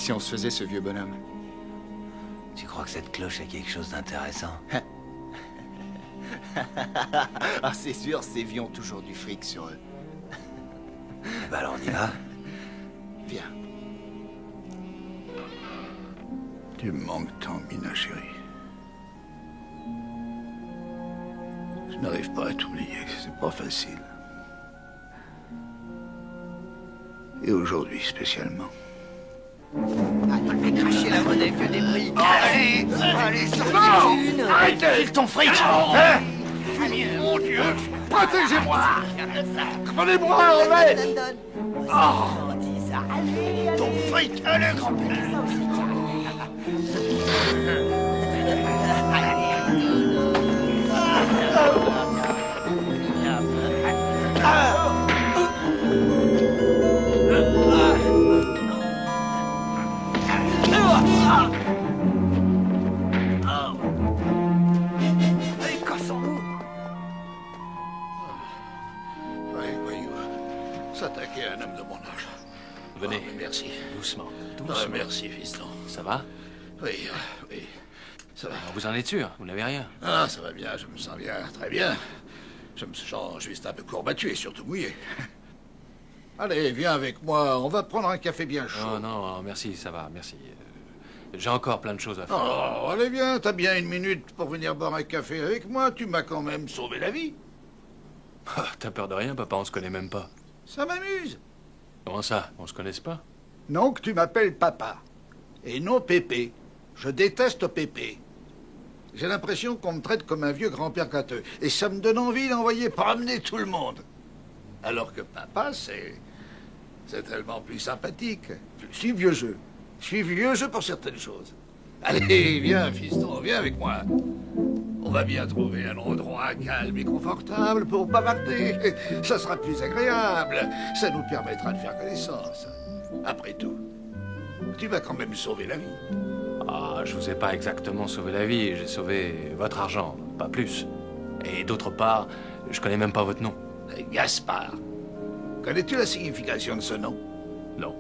si on se faisait ce vieux bonhomme? Tu crois que cette cloche a quelque chose d'intéressant? Ah, c'est sûr, ces vieux ont toujours du fric sur eux. Eh ben alors on y va. Viens. Tu me manques tant, Mina chérie. Je n'arrive pas à t'oublier, c'est pas facile. Et aujourd'hui spécialement. Cracher la monnaie, vieux débris. Allez, sortez. Arrêtez! File ton fric. Hein? Mon Dieu! Protégez-moi! Prenez-moi en main! Ton fric, allez, grand-père. Allez, cassons-nous. Ouais, voyou. S'attaquer à un homme de mon âge. Venez. Oh, merci. Doucement, Ah, doucement. merci, fiston. Ça va? Oui, oui. Ça va. Vous en êtes sûr? Vous n'avez rien? Ah, ça va bien, je me sens bien, très bien. Je me sens juste un peu courbattu et surtout mouillé. Allez, viens avec moi, on va prendre un café bien chaud. Oh non, merci, ça va, merci. J'ai encore plein de choses à faire. Oh, allez, viens, t'as bien une minute pour venir boire un café avec moi, tu m'as quand même sauvé la vie. Ah, t'as peur de rien, papa, on se connaît même pas. Ça m'amuse. Comment ça? On se connaisse pas? Non, que tu m'appelles papa. Et non Pépé. Je déteste Pépé. J'ai l'impression qu'on me traite comme un vieux grand-père gâteux. Et ça me donne envie d'envoyer promener tout le monde. Alors que papa, c'est tellement plus sympathique. Je suis vieux jeu. Je suis vieux jeu pour certaines choses. Allez, viens, fiston, viens avec moi. On va bien trouver un endroit calme et confortable pour bavarder. Ça sera plus agréable. Ça nous permettra de faire connaissance. Après tout, tu m'as quand même sauvé la vie. Ah, je vous ai pas exactement sauvé la vie, j'ai sauvé votre argent, pas plus. Et d'autre part, je connais même pas votre nom. Gaspard. Connais-tu la signification de ce nom? Non.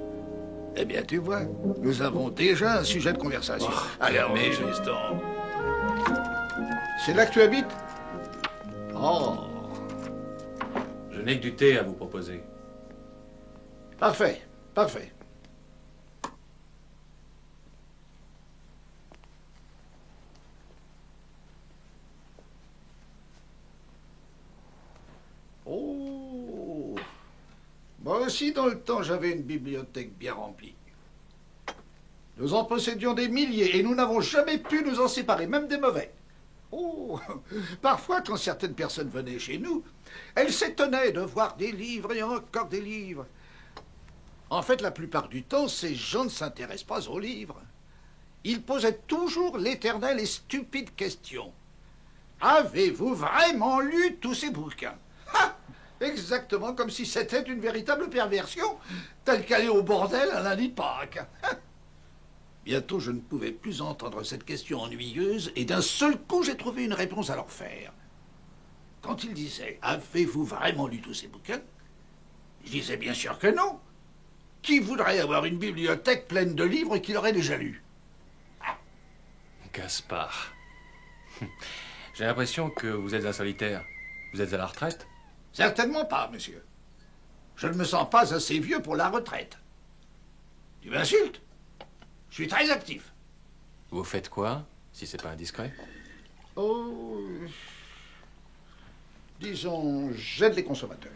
Eh bien, tu vois, nous avons déjà un sujet de conversation. Allez, mais fiston. C'est là que tu habites? Oh, Je n'ai que du thé à vous proposer. parfait, parfait. Oh, moi aussi, dans le temps, j'avais une bibliothèque bien remplie. Nous en possédions des milliers et nous n'avons jamais pu nous en séparer, même des mauvais. Oh, parfois, quand certaines personnes venaient chez nous, elles s'étonnaient de voir des livres et encore des livres. En fait, la plupart du temps, ces gens ne s'intéressent pas aux livres. Ils posaient toujours l'éternelle et stupide question. Avez-vous vraiment lu tous ces bouquins? Ha! Exactement comme si c'était une véritable perversion, telle qu'aller au bordel un lundi de Pâques. Ha! Bientôt, je ne pouvais plus entendre cette question ennuyeuse, et d'un seul coup, j'ai trouvé une réponse à leur faire. Quand ils disaient « Avez-vous vraiment lu tous ces bouquins ?» Je disais bien sûr que non. Qui voudrait avoir une bibliothèque pleine de livres qu'il aurait déjà lus? Gaspard. J'ai l'impression que vous êtes un solitaire. Vous êtes à la retraite? Certainement pas, monsieur. Je ne me sens pas assez vieux pour la retraite. Tu m'insultes? Je suis très actif. Vous faites quoi, si c'est pas indiscret? Oh... Disons, j'aide les consommateurs.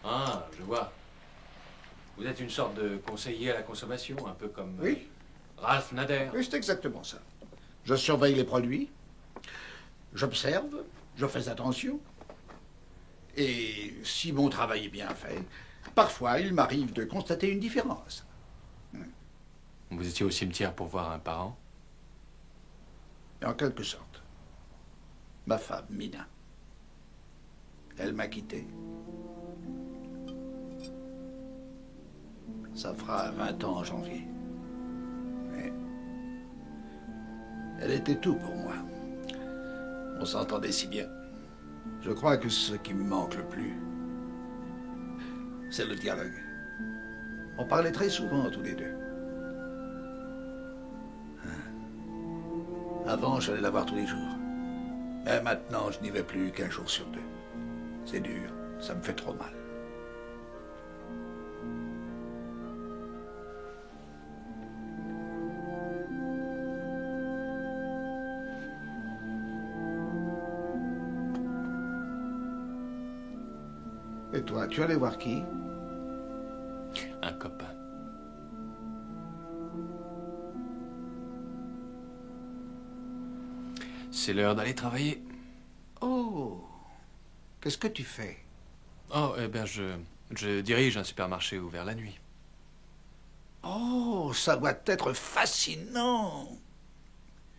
Ah, je vois. Vous êtes une sorte de conseiller à la consommation, un peu comme... Oui. Ralph Nader. Oui, c'est exactement ça. Je surveille les produits, j'observe, je fais attention. Et si mon travail est bien fait, parfois il m'arrive de constater une différence. Vous étiez au cimetière pour voir un parent? En quelque sorte. Ma femme, Mina. Elle m'a quitté. Ça fera 20 ans en janvier. Mais elle était tout pour moi. On s'entendait si bien. Je crois que ce qui me manque le plus, c'est le dialogue. On parlait très souvent tous les deux. Avant, j'allais la voir tous les jours. Mais maintenant, je n'y vais plus qu'un jour sur deux. C'est dur, ça me fait trop mal. Et toi, tu allais voir qui? Un copain. C'est l'heure d'aller travailler. Oh, qu'est-ce que tu fais? Oh, eh bien, je dirige un supermarché ouvert la nuit. Oh, ça doit être fascinant.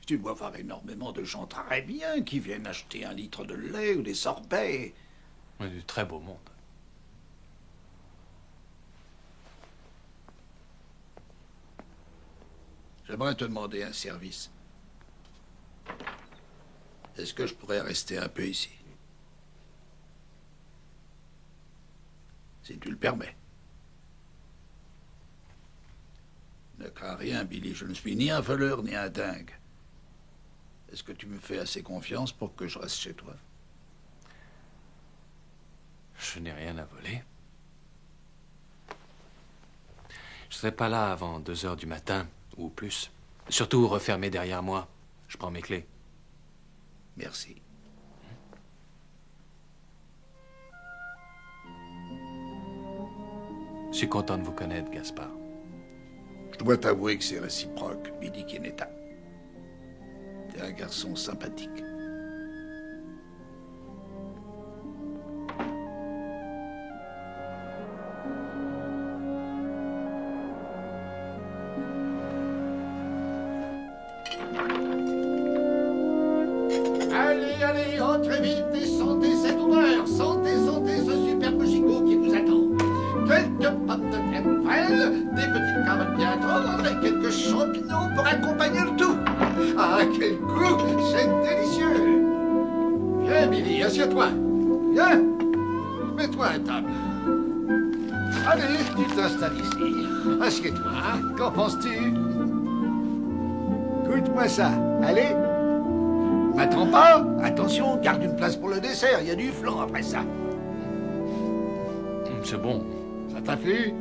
Tu dois voir énormément de gens très bien qui viennent acheter 1 litre de lait ou des sorbets. Oui, du très beau monde. J'aimerais te demander un service. Est-ce que je pourrais rester un peu ici? Si tu le permets. Ne crains rien, Billy. Je ne suis ni un voleur ni un dingue. Est-ce que tu me fais assez confiance pour que je reste chez toi? Je n'ai rien à voler. Je serai pas là avant 2 heures du matin, ou plus. Surtout refermé derrière moi. Je prends mes clés. Merci. Je suis content de vous connaître, Gaspard. Je dois t'avouer que c'est réciproque, Billy Kinetta. T'es un garçon sympathique. Allez, allez, entrez vite et sentez cette odeur. Sentez, sentez ce superbe gigot qui vous attend. Quelques pommes de terre frêles, des petites carottes bien tendres et quelques champignons pour accompagner le tout. Ah, quel goût! C'est délicieux! Viens, Billy, assieds-toi. Viens! Mets-toi à table. Allez, tu t'installes ici. Assieds-toi. Qu'en penses-tu? Goûte-moi ça. Allez. M'attends pas. Attention, garde une place pour le dessert. Il y a du flan après ça. C'est bon. Ça t'a plu?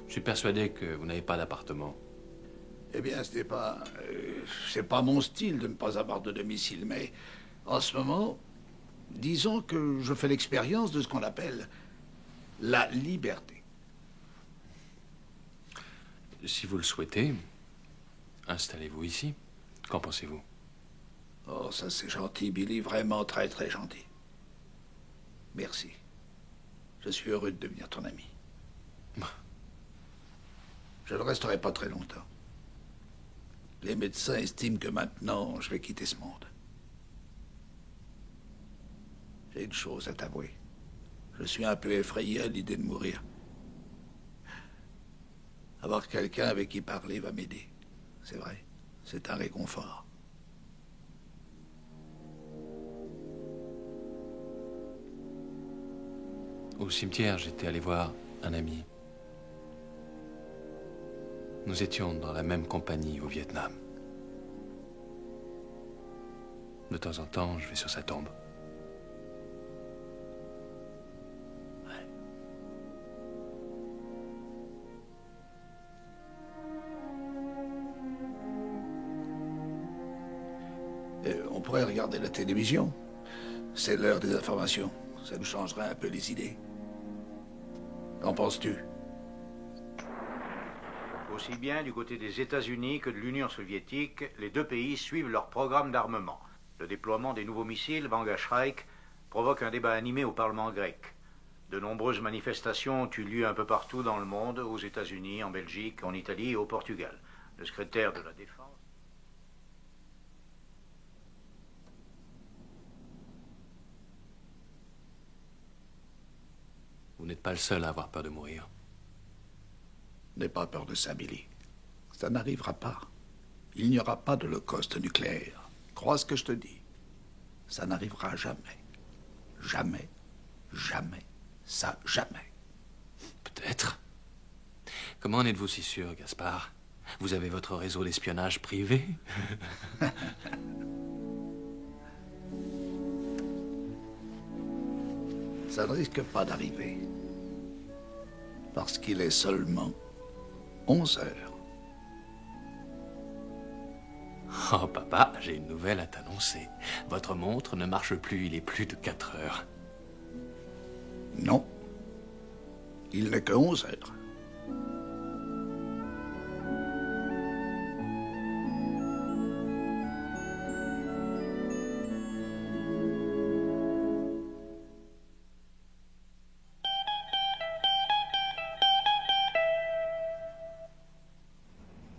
Je suis persuadé que vous n'avez pas d'appartement. Eh bien, c'est pas mon style de ne pas avoir de domicile, mais en ce moment, disons que je fais l'expérience de ce qu'on appelle la liberté. Si vous le souhaitez, installez-vous ici. Qu'en pensez-vous? Oh, ça c'est gentil, Billy, vraiment très très gentil. Merci. Je suis heureux de devenir ton ami. Je ne resterai pas très longtemps. Les médecins estiment que maintenant, je vais quitter ce monde. J'ai une chose à t'avouer. Je suis un peu effrayé à l'idée de mourir. Avoir quelqu'un avec qui parler va m'aider. C'est vrai. C'est un réconfort. Au cimetière, j'étais allé voir un ami. Nous étions dans la même compagnie au Vietnam. De temps en temps, je vais sur sa tombe. On pourrait regarder la télévision. C'est l'heure des informations. Ça nous changerait un peu les idées. Qu'en penses-tu? Aussi bien du côté des États-Unis que de l'Union soviétique, les deux pays suivent leur programme d'armement. Le déploiement des nouveaux missiles Vanga Shrike provoque un débat animé au Parlement grec. De nombreuses manifestations ont eu lieu un peu partout dans le monde, aux États-Unis, en Belgique, en Italie et au Portugal. Le secrétaire de la Défense... Vous n'êtes pas le seul à avoir peur de mourir. N'aie pas peur de ça, Billy. Ça n'arrivera pas. Il n'y aura pas d'holocauste nucléaire. Crois ce que je te dis. Ça n'arrivera jamais. Jamais. Jamais. Ça, jamais. Peut-être. Comment en êtes-vous si sûr, Gaspard? Vous avez votre réseau d'espionnage privé? Ça ne risque pas d'arriver. Parce qu'il est seulement 11 heures. Oh, papa, j'ai une nouvelle à t'annoncer. Votre montre ne marche plus, il est plus de 4 heures. Non. Il n'est que 11 heures.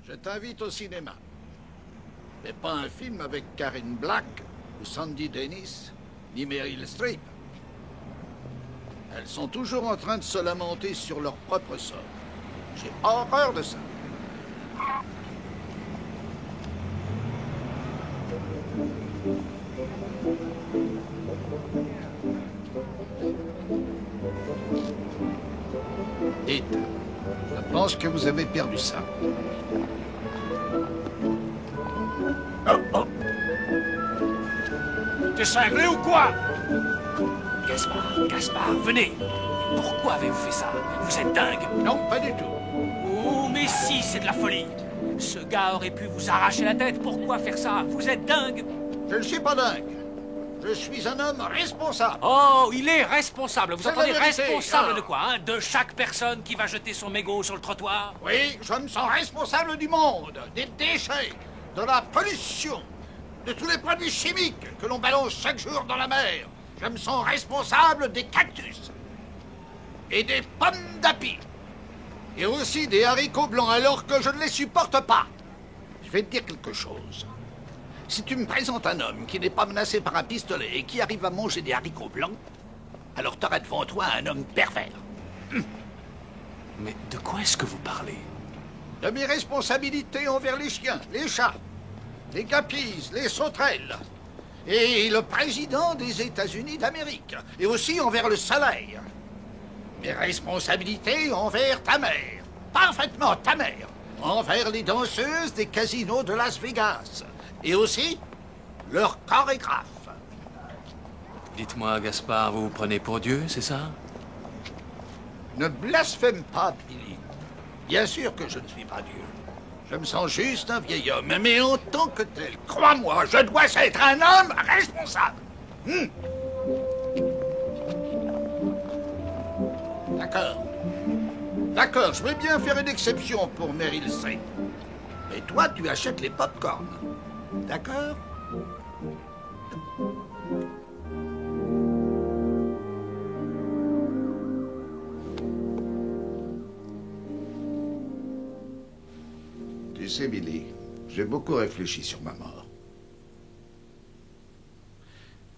Je t'invite au cinéma. Mais pas un film avec Karen Black, ou Sandy Dennis, ni Meryl Streep. Elles sont toujours en train de se lamenter sur leur propre sort. J'ai horreur de ça. Dites, je pense que vous avez perdu ça. T'es cinglé ou quoi? Gaspard, venez. Pourquoi avez-vous fait ça? Vous êtes dingue. Non, pas du tout. Oh, mais si, c'est de la folie. Ce gars aurait pu vous arracher la tête. Pourquoi faire ça? Vous êtes dingue. Je ne suis pas dingue. Je suis un homme responsable. Oh, il est responsable. Vous C'est entendez la vérité. responsable Ah. de quoi, hein? De chaque personne qui va jeter son mégot sur le trottoir? Oui, je me sens responsable du monde, des déchets, de la pollution, de tous les produits chimiques que l'on balance chaque jour dans la mer. Je me sens responsable des cactus et des pommes d'api. Et aussi des haricots blancs alors que je ne les supporte pas. Je vais te dire quelque chose. Si tu me présentes un homme qui n'est pas menacé par un pistolet et qui arrive à manger des haricots blancs, alors t'auras devant toi un homme pervers. Mais de quoi est-ce que vous parlez? De mes responsabilités envers les chiens, les chats, les gapis, les sauterelles, et le président des États-Unis d'Amérique, et aussi envers le soleil. Mes responsabilités envers ta mère, parfaitement ta mère, envers les danseuses des casinos de Las Vegas, et aussi leur chorégraphe. Dites-moi, Gaspard, vous vous prenez pour Dieu, c'est ça? Ne blasphème pas, Billy. Bien sûr que je ne suis pas Dieu. Je me sens juste un vieil homme, mais en tant que tel, crois-moi, je dois être un homme responsable. D'accord. D'accord, je vais bien faire une exception pour Meryl Streep. Mais toi, tu achètes les pop-corn. D'accord? Tu sais, Billy, j'ai beaucoup réfléchi sur ma mort.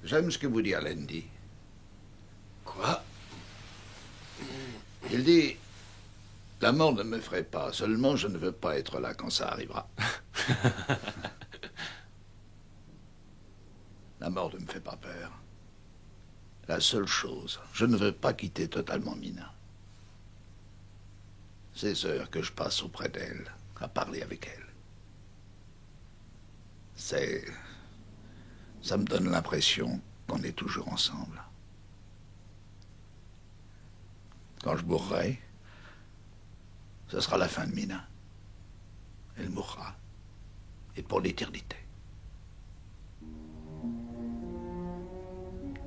J'aime ce que vous dit Landy. Quoi? Il dit, la mort ne me ferait pas, seulement je ne veux pas être là quand ça arrivera. La mort ne me fait pas peur. La seule chose, je ne veux pas quitter totalement Mina. Ces heures que je passe auprès d'elle, à parler avec elle. Ça me donne l'impression qu'on est toujours ensemble. Quand je mourrai, ce sera la fin de Mina. Elle mourra. Et pour l'éternité.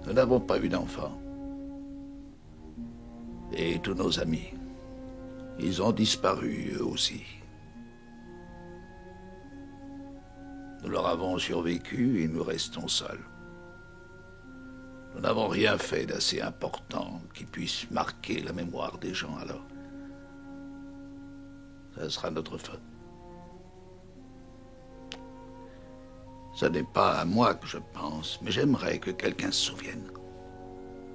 Nous n'avons pas eu d'enfants. Et tous nos amis, ils ont disparu eux aussi. Nous leur avons survécu et nous restons seuls. Nous n'avons rien fait d'assez important qui puisse marquer la mémoire des gens alors. Ça sera notre faute. Ce n'est pas à moi que je pense, mais j'aimerais que quelqu'un se souvienne.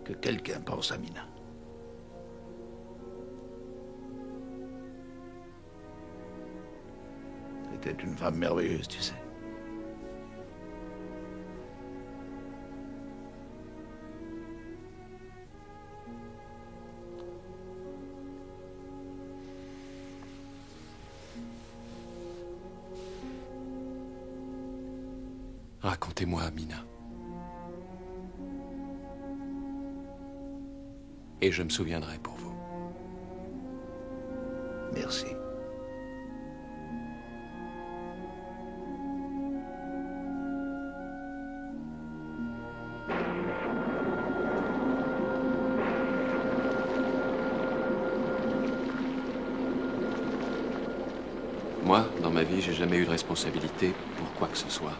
Que quelqu'un pense à Mina. C'était une femme merveilleuse, tu sais. Racontez-moi, Mina. Et je me souviendrai pour vous. Merci. Moi, dans ma vie, j'ai jamais eu de responsabilité pour quoi que ce soit.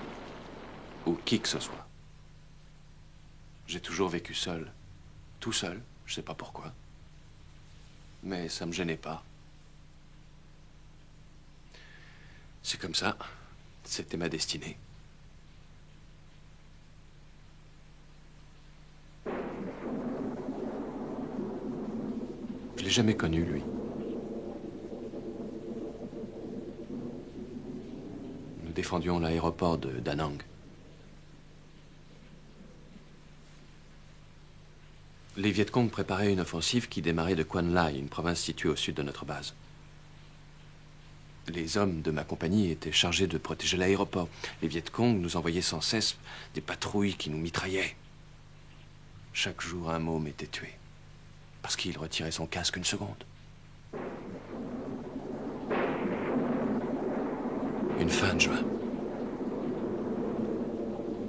Ou qui que ce soit. J'ai toujours vécu seul. Tout seul, je sais pas pourquoi. Mais ça me gênait pas. C'est comme ça. C'était ma destinée. Je l'ai jamais connu, lui. Nous défendions l'aéroport de Da Nang. Les Viet Cong préparaient une offensive qui démarrait de Quan Lai, une province située au sud de notre base. Les hommes de ma compagnie étaient chargés de protéger l'aéroport. Les Viet Cong nous envoyaient sans cesse des patrouilles qui nous mitraillaient. Chaque jour, un môme était tué. Parce qu'il retirait son casque une seconde. Une fin de juin.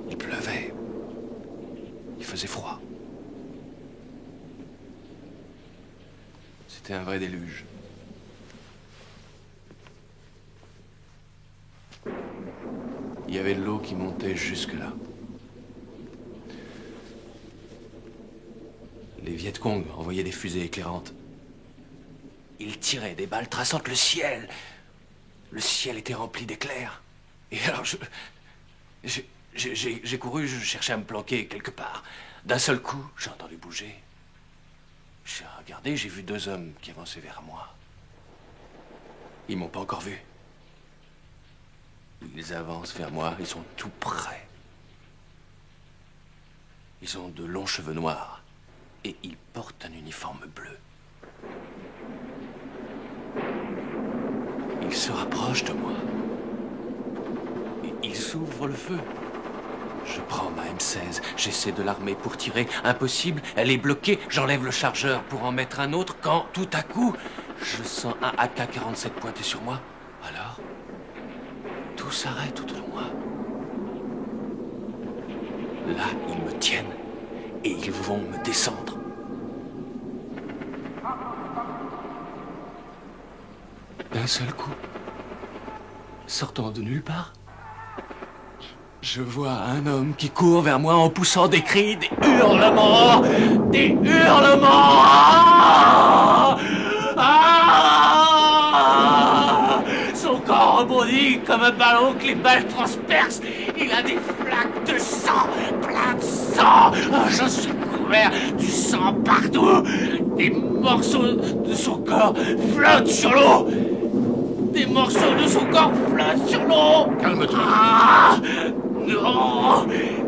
Il pleuvait. Il faisait froid. C'était un vrai déluge. Il y avait de l'eau qui montait jusque-là. Les Viet Cong envoyaient des fusées éclairantes. Ils tiraient des balles traçantes le ciel. Le ciel était rempli d'éclairs. Et alors j'ai couru, je cherchais à me planquer quelque part. D'un seul coup, j'ai entendu bouger. J'ai regardé, j'ai vu deux hommes qui avançaient vers moi. Ils m'ont pas encore vu. Ils avancent vers moi, ils sont tout près. Ils ont de longs cheveux noirs et ils portent un uniforme bleu. Ils se rapprochent de moi. Et ils ouvrent le feu. Je prends ma M16, j'essaie de l'armer pour tirer. Impossible, elle est bloquée. J'enlève le chargeur pour en mettre un autre quand, tout à coup, je sens un AK-47 pointé sur moi. Alors, tout s'arrête autour de moi. Là, ils me tiennent et ils vont me descendre. D'un seul coup, sortant de nulle part, je vois un homme qui court vers moi en poussant des cris, des hurlements, des hurlements. Ah! Son corps rebondit comme un ballon que les balles transpercent. Il a des flaques de sang, plein de sang. Oh, je suis couvert du sang partout. Des morceaux de son corps flottent sur l'eau. Des morceaux de son corps flottent sur l'eau. Calme-toi. Ah! Non!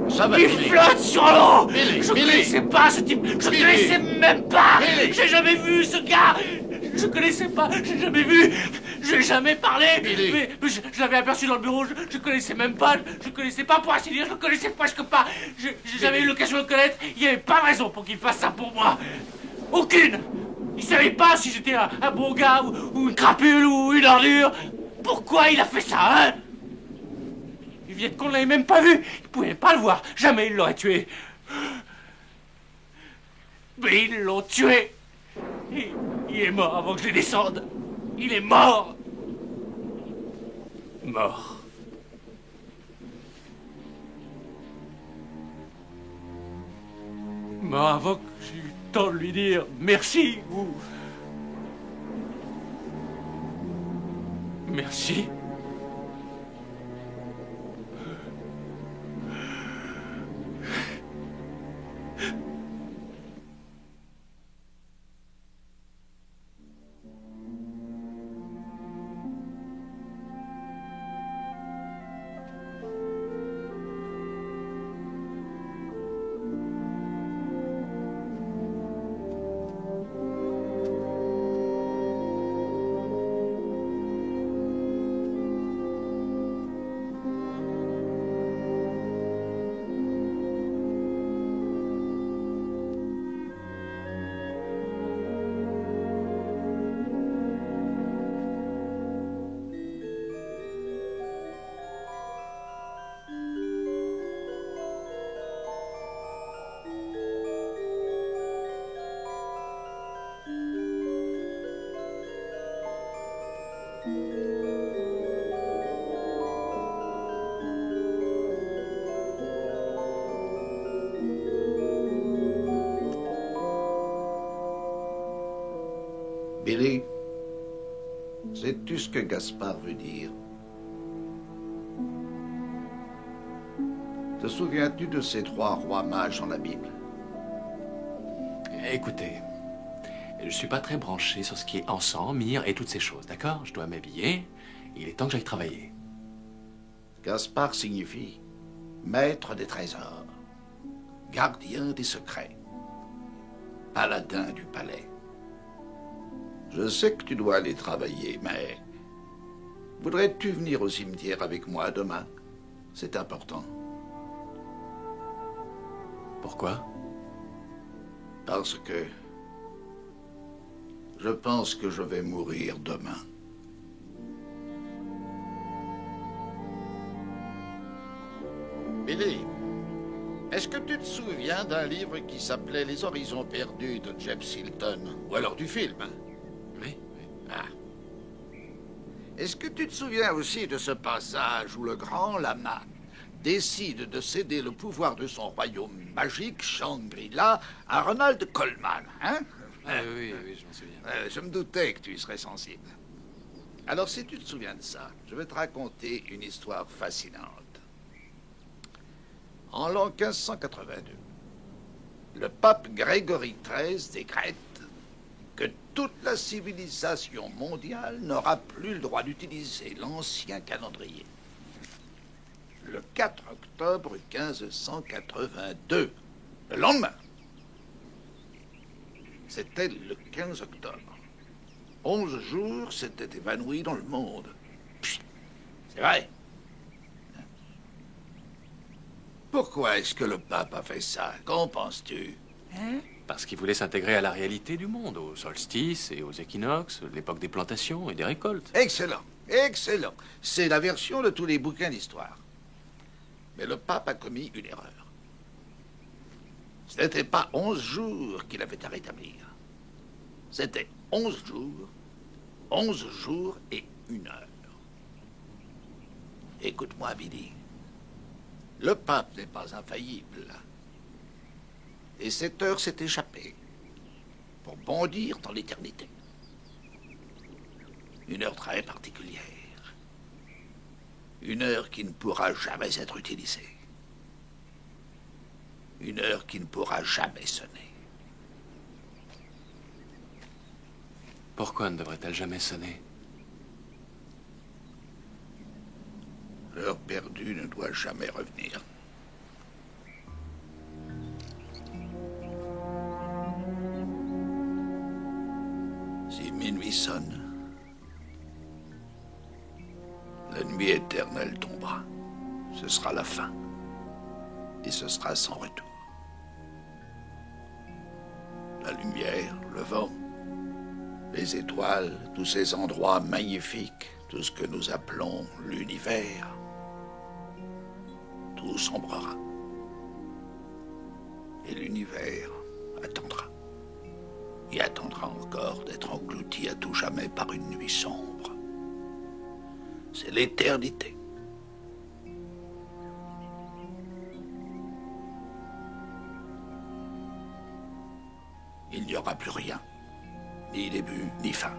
Ça va, Il Billy. flotte sur l'eau! Billy, Je Billy. connaissais pas ce type! Je Billy. connaissais même pas! Billy. J'ai jamais vu ce gars! Je connaissais pas! J'ai jamais vu! Je n'ai jamais parlé! Billy. Mais je l'avais aperçu dans le bureau, je connaissais même pas! Je connaissais pas, pour ainsi dire, je le connaissais presque pas! J'ai jamais eu l'occasion de le connaître! Il n'y avait pas de raison pour qu'il fasse ça pour moi! Aucune! Il savait pas si j'étais un bon gars ou une crapule ou une ordure! Pourquoi il a fait ça, hein? Les Viet Cong l'avait même pas vu. Ils pouvaient pas le voir. Jamais ils l'auraient tué. Mais ils l'ont tué. Il est mort avant que je les descende. Il est mort. Mort. Mort avant que j'ai eu le temps de lui dire merci ou... Merci. Billy, sais-tu ce que Gaspard veut dire? Te souviens-tu de ces 3 rois mages dans la Bible? Écoutez, je suis pas très branché sur ce qui est encens, myrrhe et toutes ces choses, d'accord? Je dois m'habiller, il est temps que j'aille travailler. Gaspard signifie maître des trésors, gardien des secrets, paladin du palais. Je sais que tu dois aller travailler, mais voudrais-tu venir au cimetière avec moi demain? C'est important. Pourquoi? Parce que je pense que je vais mourir demain. Billy, est-ce que tu te souviens d'un livre qui s'appelait Les Horizons perdus de James Hilton? Ou alors du film? Oui. Ah. Est-ce que tu te souviens aussi de ce passage où le grand lama décide de céder le pouvoir de son royaume magique, Shangri-La, à Ronald Colman, hein? Oui, je m'en souviens. Je me doutais que tu y serais sensible. Alors, si tu te souviens de ça, je vais te raconter une histoire fascinante. En l'an 1582, le pape Grégory XIII décrète que toute la civilisation mondiale n'aura plus le droit d'utiliser l'ancien calendrier. Le 4 octobre 1582, le lendemain, c'était le 15 octobre. 11 jours s'étaient évanouis dans le monde. Psst, c'est vrai. Pourquoi est-ce que le pape a fait ça? Qu'en penses-tu? Parce qu'il voulait s'intégrer à la réalité du monde, aux solstices et aux équinoxes, l'époque des plantations et des récoltes. Excellent, excellent. C'est la version de tous les bouquins d'histoire. Mais le pape a commis une erreur. Ce n'était pas 11 jours qu'il avait à rétablir. C'était 11 jours et 1 heure. Écoute-moi, Billy. Le pape n'est pas infaillible. Et cette heure s'est échappée pour bondir dans l'éternité. Une heure très particulière. Une heure qui ne pourra jamais être utilisée. Une heure qui ne pourra jamais sonner. Pourquoi ne devrait-elle jamais sonner? L'heure perdue ne doit jamais revenir. Si minuit sonne, la nuit éternelle tombera. Ce sera la fin. Et ce sera sans retour. La lumière, le vent, les étoiles, tous ces endroits magnifiques, tout ce que nous appelons l'univers, tout sombrera. Et l'univers attendra. Et attendra encore d'être englouti à tout jamais par une nuit sombre. C'est l'éternité. Il n'y aura plus rien. Ni début, ni fin.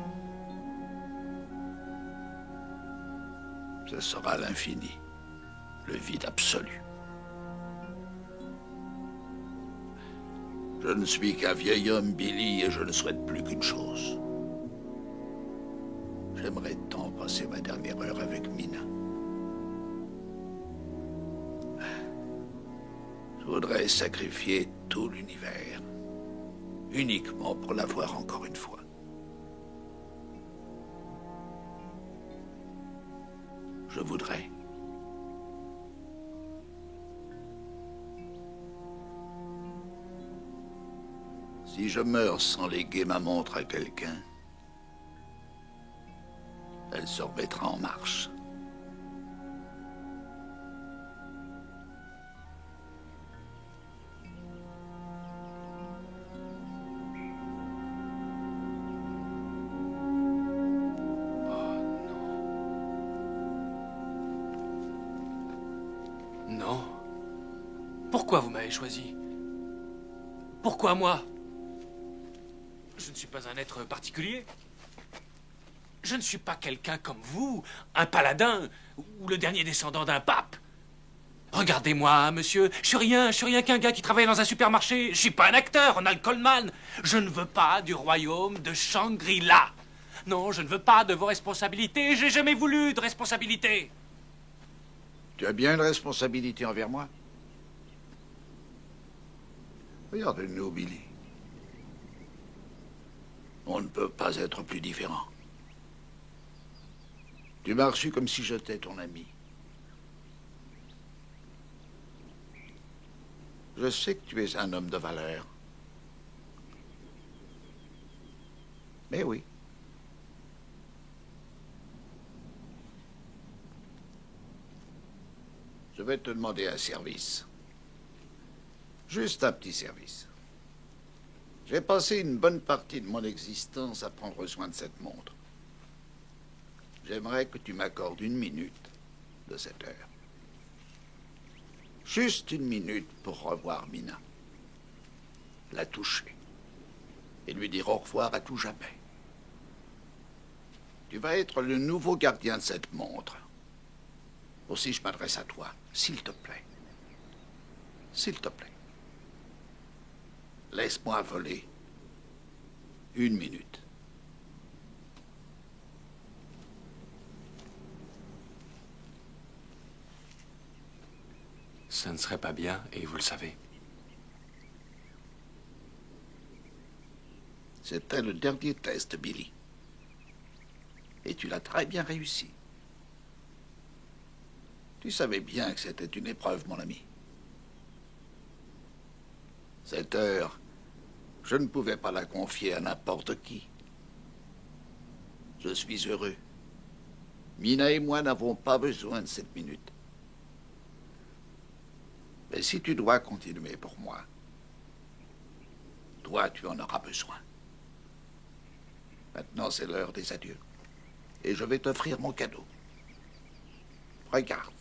Ce sera l'infini, le vide absolu. Je ne suis qu'un vieil homme, Billy, et je ne souhaite plus qu'une chose. J'aimerais tant passer ma dernière heure avec Mina. Je voudrais sacrifier tout l'univers, uniquement pour la voir encore une fois. Je voudrais. Si je meurs sans léguer ma montre à quelqu'un, elle se remettra en marche. Pourquoi vous m'avez choisi? Pourquoi moi? Je ne suis pas un être particulier. Je ne suis pas quelqu'un comme vous, un paladin ou le dernier descendant d'un pape. Regardez-moi, monsieur, je suis rien qu'un gars qui travaille dans un supermarché. Je suis pas un acteur, Ronald Colman. Je ne veux pas du royaume de Shangri-La. Non, je ne veux pas de vos responsabilités. J'ai jamais voulu de responsabilité. Tu as bien une responsabilité envers moi? Regarde-nous, Billy. On ne peut pas être plus différents. Tu m'as reçu comme si j'étais ton ami. Je sais que tu es un homme de valeur. Mais oui. Je vais te demander un service. Juste un petit service. J'ai passé une bonne partie de mon existence à prendre soin de cette montre. J'aimerais que tu m'accordes 1 minute de cette heure. Juste 1 minute pour revoir Mina. La toucher. Et lui dire au revoir à tout jamais. Tu vas être le nouveau gardien de cette montre. Aussi, je m'adresse à toi. S'il te plaît. S'il te plaît. Laisse-moi voler 1 minute. Ça ne serait pas bien, et vous le savez. C'était le dernier test, Billy. Et tu l'as très bien réussi. Tu savais bien que c'était une épreuve, mon ami. Cette heure, je ne pouvais pas la confier à n'importe qui. Je suis heureux. Mina et moi n'avons pas besoin de cette minute. Mais si tu dois continuer pour moi, toi, tu en auras besoin. Maintenant, c'est l'heure des adieux. Et je vais t'offrir mon cadeau. Regarde.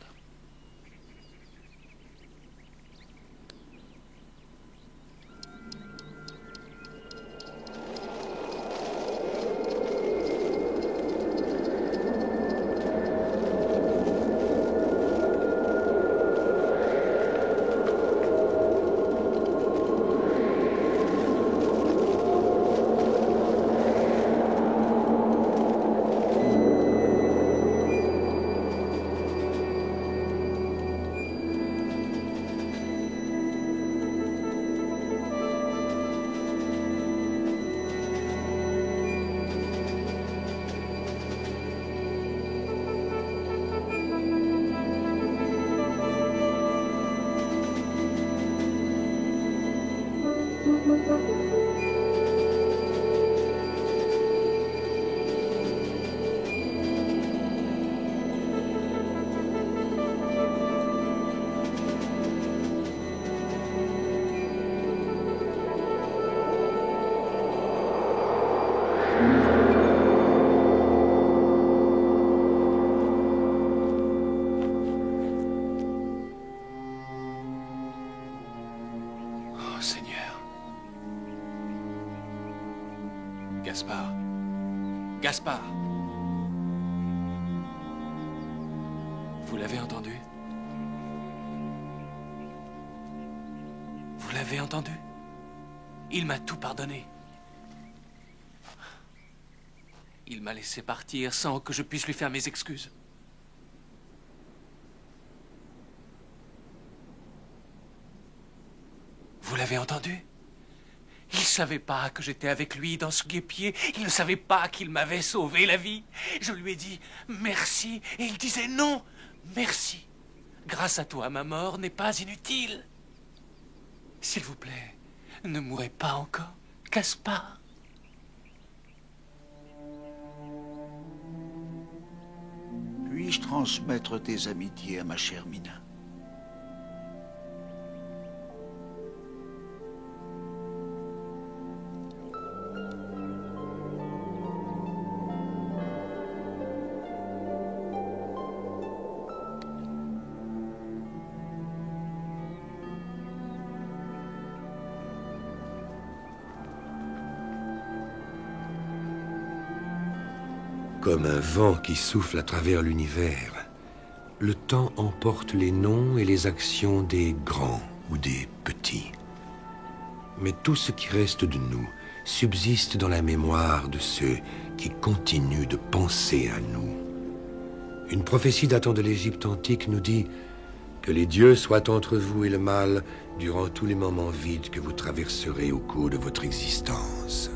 Gaspard. Gaspard. Vous l'avez entendu? Vous l'avez entendu? Il m'a tout pardonné. Il m'a laissé partir sans que je puisse lui faire mes excuses. Vous l'avez entendu? Il ne savait pas que j'étais avec lui dans ce guêpier. Il ne savait pas qu'il m'avait sauvé la vie. Je lui ai dit merci et il disait non, merci. Grâce à toi, ma mort n'est pas inutile. S'il vous plaît, ne mourrez pas encore, Gaspard. Puis-je transmettre tes amitiés à ma chère Mina? Comme un vent qui souffle à travers l'univers, le temps emporte les noms et les actions des grands ou des petits. Mais tout ce qui reste de nous subsiste dans la mémoire de ceux qui continuent de penser à nous. Une prophétie datant de l'Égypte antique nous dit que les dieux soient entre vous et le mal durant tous les moments vides que vous traverserez au cours de votre existence.